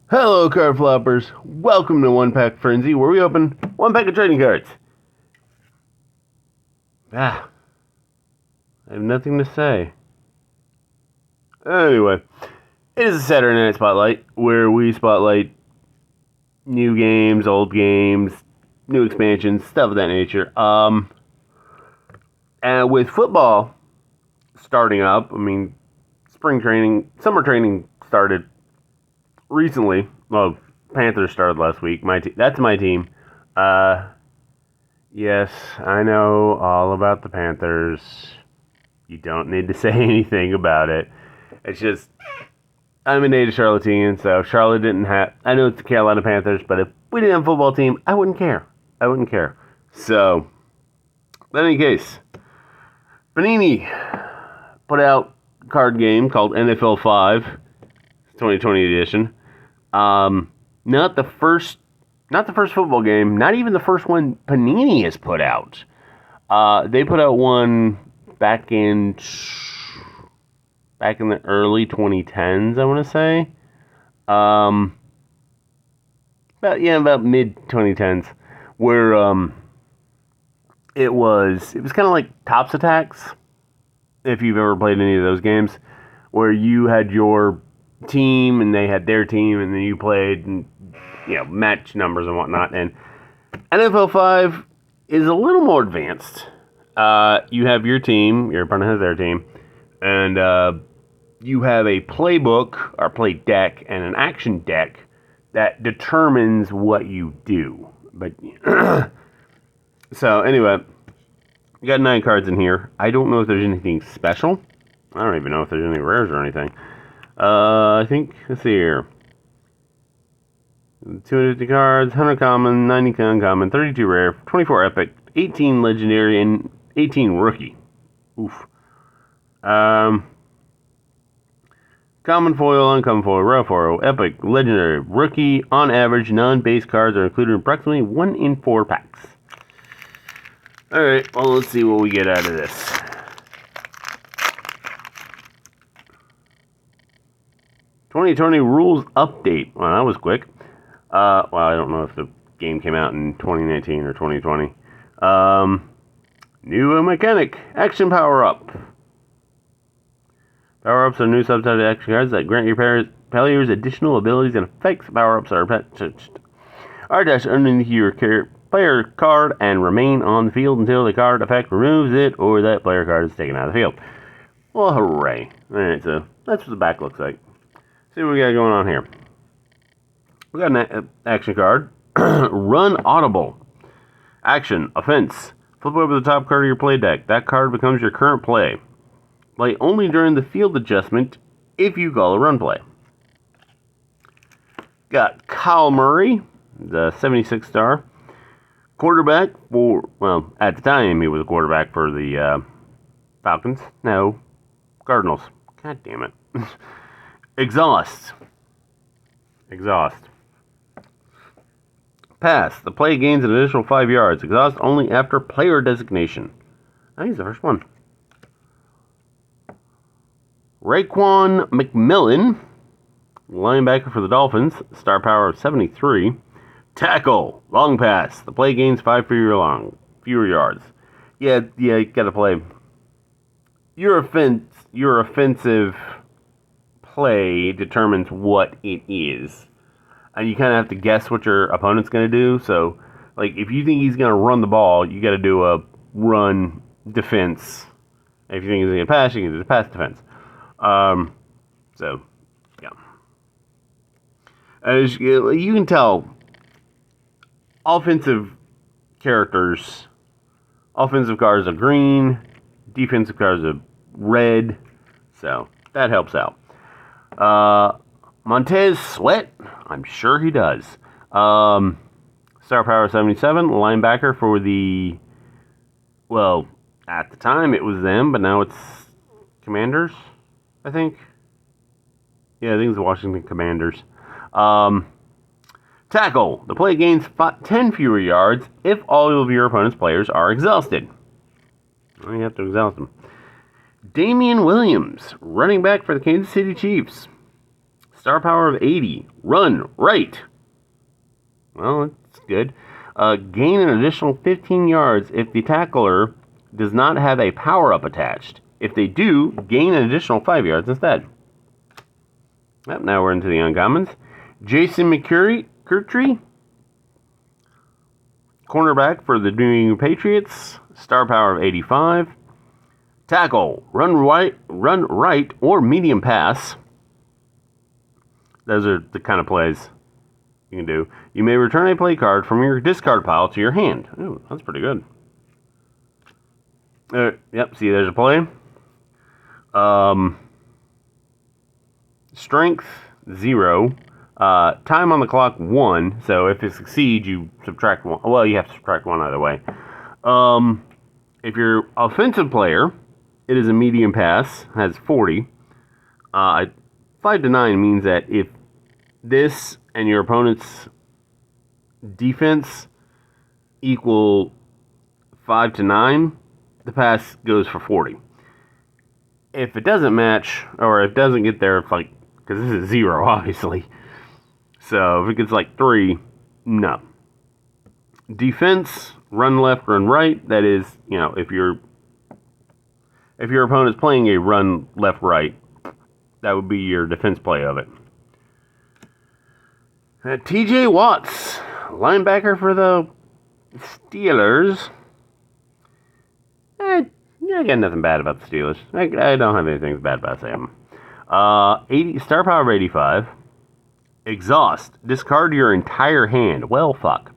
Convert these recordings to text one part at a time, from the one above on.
Hello, card floppers. Welcome to One Pack Frenzy, where we open one pack of trading cards. I have nothing to say. Anyway, it is a Saturday Night Spotlight, where we spotlight new games, old games, new expansions, stuff of that nature. And with football starting up, summer training started recently. Well, Panthers started last week. That's my team. Yes, I know all about the Panthers. You don't need to say anything about it. It's just, I'm a native Charlottean, so if Charlotte didn't have, I know it's the Carolina Panthers, but if we didn't have a football team, I wouldn't care. So, in any case, Panini put out a card game called NFL 5, 2020 edition. Not the first football game, not even the first one Panini has put out. They put out one back in the early 2010s, I want to say. About mid 2010s, where it was kind of like Tops Attacks, if you've ever played any of those games, where you had your team and they had their team, and then you played and match numbers and whatnot. And NFL 5 is a little more advanced. You have your team, your opponent has their team, and you have a playbook or play deck and an action deck that determines what you do. But so anyway, you got 9 cards in here. I don't know if there's anything special. I don't even know if there's any rares or anything. I think, let's see here. 250 cards, 100 common, 90 uncommon, 32 rare, 24 epic, 18 legendary, and 18 rookie. Oof. Common foil, uncommon foil, rare foil, epic, legendary, rookie. On average, non-base cards are included in approximately 1 in 4 packs. Alright, well, let's see what we get out of this. "2020 rules update." Well, that was quick. I don't know if the game came out in 2019 or 2020. New mechanic. Action power-up. Power-ups are new subset action cards that grant your players additional abilities and effects. Power-ups are attached underneath your player card and remain on the field until the card effect removes it or that player card is taken out of the field. Well, hooray. Alright, so that's what the back looks like. See what we got going on here. We got an action card. Run Audible. Action. Offense. Flip over the top card of your play deck. That card becomes your current play. Play only during the field adjustment if you call a run play. Got Kyle Murray, the 76 star. Quarterback for, well, at the time he was a quarterback for the Falcons. No, Cardinals. God damn it. Exhaust. Pass. The play gains an additional 5 yards. Exhaust only after player designation. I think he's the first one. Raekwon McMillan, linebacker for the Dolphins, star power of 73. Tackle. Long pass. The play gains 5 fewer yards. Yeah, you gotta play. Your offensive play determines what it is. And you kind of have to guess what your opponent's going to do. So, like, if you think he's going to run the ball, you got to do a run defense. If you think he's going to pass, you can do the pass defense. So, yeah. As you can tell, offensive cards are green, defensive cards are red. So, that helps out. Montez Sweat, I'm sure he does. Star power 77, linebacker for the, well, at the time it was them, but now it's Commanders, I think. Yeah, I think it's the Washington Commanders. Tackle. The play gains 10 fewer yards if all of your opponent's players are exhausted. Well, you have to exhaust them. Damian Williams, running back for the Kansas City Chiefs. Star power of 80. Run right. Well, that's good. Gain an additional 15 yards if the tackler does not have a power-up attached. If they do, gain an additional 5 yards instead. Yep, now we're into the uncommons. Jason McCurry, cornerback for the New England Patriots. Star power of 85. Tackle, run right, or medium pass. Those are the kind of plays you can do. You may return a play card from your discard pile to your hand. Ooh, that's pretty good. Yep, see, there's a play. Strength, 0. Time on the clock, 1. So if it succeeds, you subtract 1. Well, you have to subtract 1 either way. If you're offensive player, it is a medium pass, has 40. 5 to 9 means that if this and your opponent's defense equal 5 to 9, the pass goes for 40. If it doesn't match, or if it doesn't get there, because this is 0, obviously. So if it gets like 3, no. Defense, run left, run right. That is, if your opponent's playing a run left, right, that would be your defense play of it. TJ Watts, linebacker for the Steelers. I got nothing bad about the Steelers. I don't have anything bad about them. 80 star power of 85. Exhaust. Discard your entire hand. Well, fuck.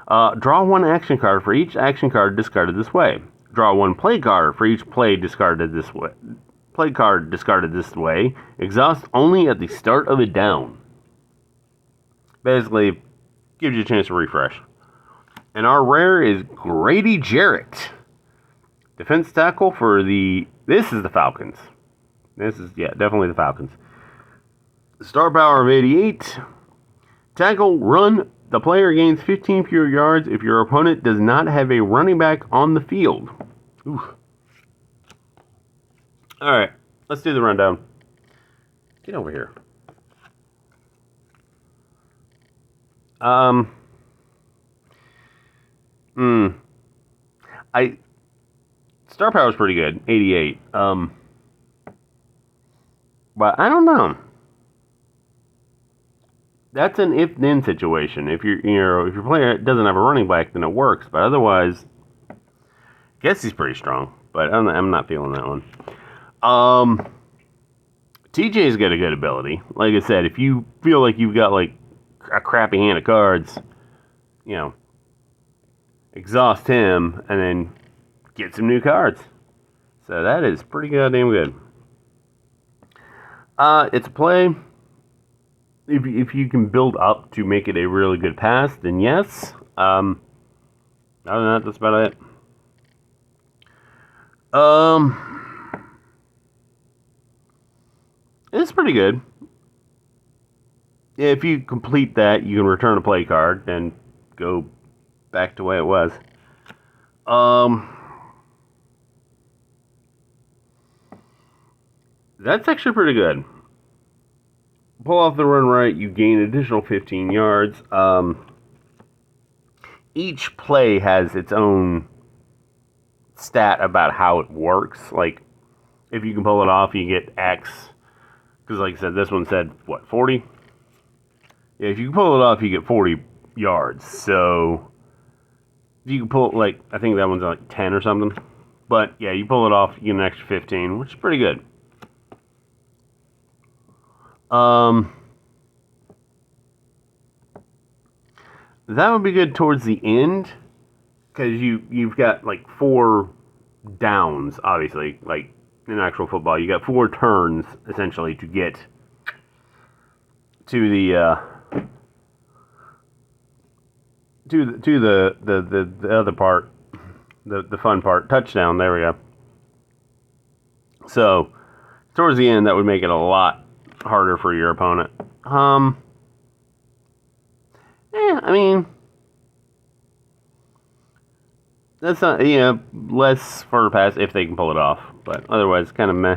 Draw 1 action card for each action card discarded this way. Draw 1 play card for each play discarded this way. Play card discarded this way. Exhaust only at the start of a down. Basically, gives you a chance to refresh. And our rare is Grady Jarrett. Defense tackle for this is the Falcons. This is, definitely the Falcons. Star power of 88. Tackle, run. The player gains 15 fewer yards if your opponent does not have a running back on the field. Oof. Alright, let's do the rundown. Get over here. Star power is pretty good, 88. But I don't know. That's an if-then situation. If if your player doesn't have a running back, then it works. But otherwise, I guess he's pretty strong. But I'm not feeling that one. TJ's got a good ability. Like I said, if you feel like you've got like a crappy hand of cards, exhaust him and then get some new cards. So that is pretty goddamn good. It's a play. If you can build up to make it a really good pass, then yes. Other than that, that's about it. It's pretty good. If you complete that, you can return a play card and go back to the way it was. That's actually pretty good. Pull off the run right, you gain additional 15 yards. Each play has its own stat about how it works. Like, if you can pull it off, you get X. Because, like I said, this one said, 40? Yeah, if you can pull it off, you get 40 yards. So, if you can pull it, I think that one's like 10 or something. But, yeah, you pull it off, you get an extra 15, which is pretty good. That would be good towards the end, because you've got 4 downs, obviously, like in actual football. You got 4 turns essentially to get to the the other part, the fun part, touchdown. There we go. So towards the end, that would make it a lot harder for your opponent. I mean, that's not, less for a pass if they can pull it off. But otherwise, kind of meh.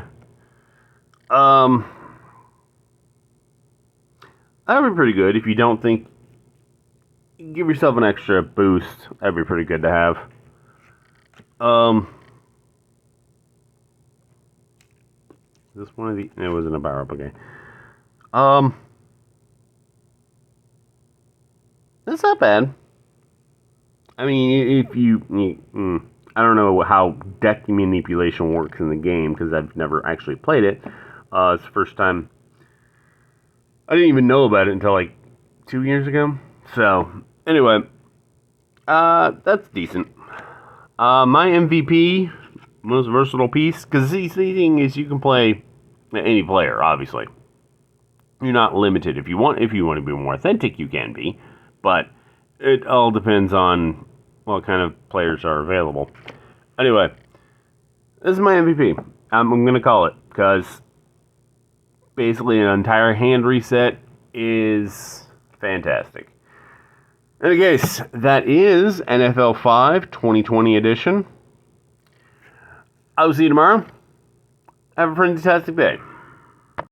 that'd be pretty good. If you don't think, give yourself an extra boost. That'd be pretty good to have. Is this one of the? It wasn't a power up. Okay. That's not bad. I mean, if I don't know how deck manipulation works in the game because I've never actually played it. It's the first time. I didn't even know about it until like 2 years ago. So anyway, that's decent. My MVP, most versatile piece, because the thing is, you can play any player. Obviously, you're not limited. If you want to be more authentic, you can be, but it all depends on what kind of players are available. Anyway, this is my MVP. I'm gonna call it because basically an entire hand reset is fantastic. In any case, that is NFL 5 2020 edition. I will see you tomorrow. Have a fantastic day.